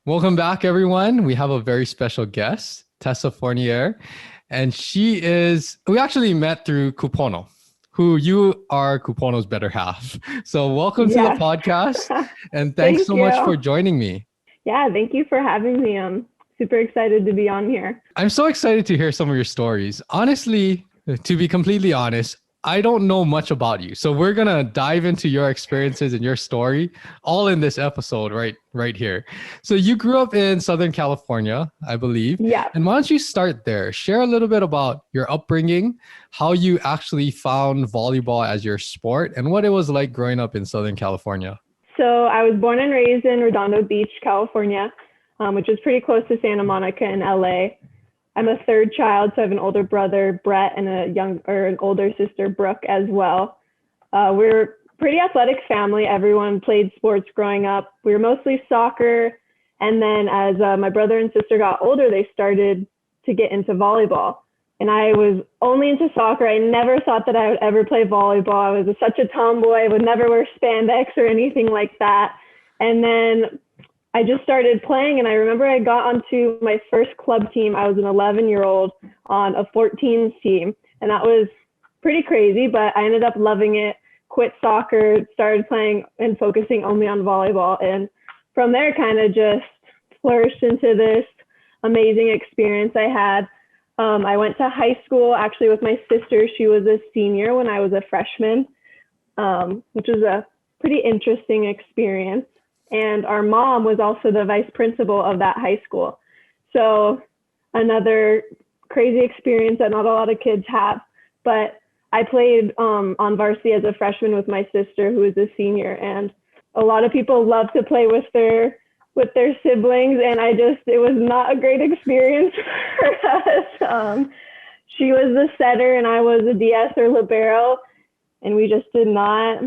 Welcome back, everyone. We have a very special guest, Tessa Fournier, and we actually met through Kupono, who you are Kupono's better half. So welcome to the Yes. podcast, and thanks Thank so much for you. joining me. Yeah, thank you for having me. I'm super excited to be on here. I'm so excited to hear some of your stories. Honestly, to be completely honest, I don't know much about you. So we're going to dive into your experiences and your story all in this episode right here. So you grew up in Southern California, I believe. Yes. And why don't you start there? Share a little bit about your upbringing, how you actually found volleyball as your sport, and what it was like growing up in Southern California. So I was born and raised in Redondo Beach, California, which is pretty close to Santa Monica in LA. I'm a third child, so I have an older brother, Brett, and an older sister, Brooke, as well. We're a pretty athletic family. Everyone played sports growing up. We were mostly soccer, and then as my brother and sister got older, they started to get into volleyball. And I was only into soccer. I never thought that I would ever play volleyball. I was such a tomboy. I would never wear spandex or anything like that. And then I just started playing, and I remember I got onto my first club team. I was an 11-year-old on a 14 team, and that was pretty crazy, but I ended up loving it, quit soccer, started playing and focusing only on volleyball. And from there, kind of just flourished into this amazing experience I had. I went to high school actually with my sister. She was a senior when I was a freshman, which was a pretty interesting experience. And our mom was also the vice principal of that high school. So another crazy experience that not a lot of kids have. But I played on varsity as a freshman with my sister, who was a senior. And a lot of people love to play with their siblings, and it was not a great experience for us. She was the setter and I was a DS or libero, and we just did not.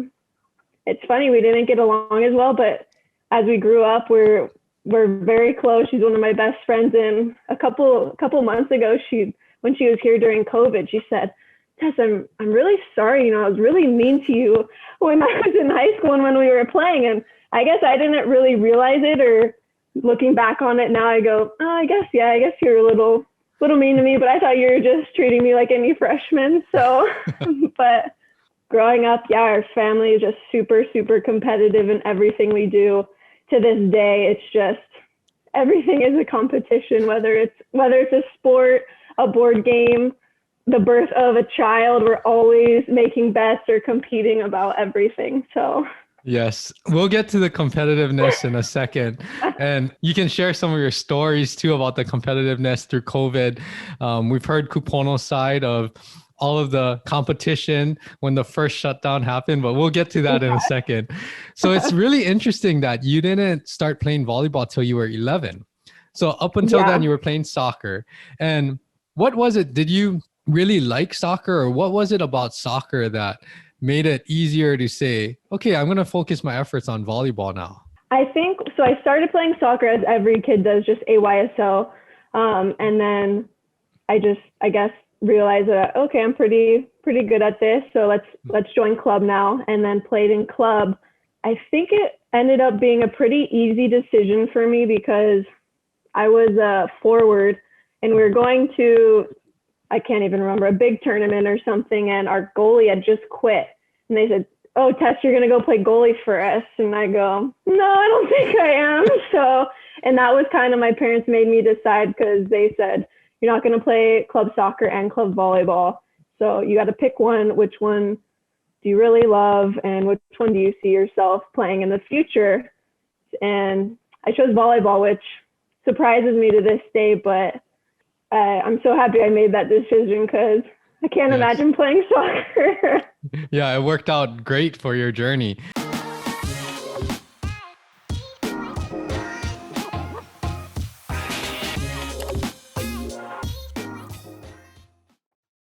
It's funny, we didn't get along as well, but as we grew up, we're very close. She's one of my best friends, and a couple months ago, when she was here during COVID, she said, "Tess, I'm really sorry. I was really mean to you when I was in high school and when we were playing." And I guess I didn't really realize it, or looking back on it now, I go, "Oh, I guess you're a little mean to me, but I thought you were just treating me like any freshman." So, but growing up, yeah, our family is just super, super competitive in everything we do. To this day, it's just everything is a competition, whether it's a sport, a board game, the birth of a child. We're always making bets or competing about everything. So Yes, we'll get to the competitiveness in a second. And you can share some of your stories too about the competitiveness through COVID. We've heard Kupono's side of all of the competition when the first shutdown happened, but we'll get to that in a second. So it's really interesting that you didn't start playing volleyball till you were 11. So up until then, yeah. you were playing soccer. And what was it? Did you really like soccer, or what was it about soccer that made it easier to say, okay, I'm going to focus my efforts on volleyball now? I think so. I started playing soccer as every kid does, just AYSO. And then I guess realized that, okay, I'm pretty good at this. So let's join club now, and then played in club. I think it ended up being a pretty easy decision for me because I was a forward, and we were going to, I can't even remember, a big tournament or something, and our goalie had just quit. And they said, "Oh, Tess, you're going to go play goalie for us." And I go, "No, I don't think I am." So, and that was kind of, my parents made me decide, because they said, "You're not going to play club soccer and club volleyball. So you got to pick one. Which one do you really love, and which one do you see yourself playing in the future?" And I chose volleyball, which surprises me to this day, but I'm so happy I made that decision, because I can't Yes. imagine playing soccer. Yeah, it worked out great for your journey.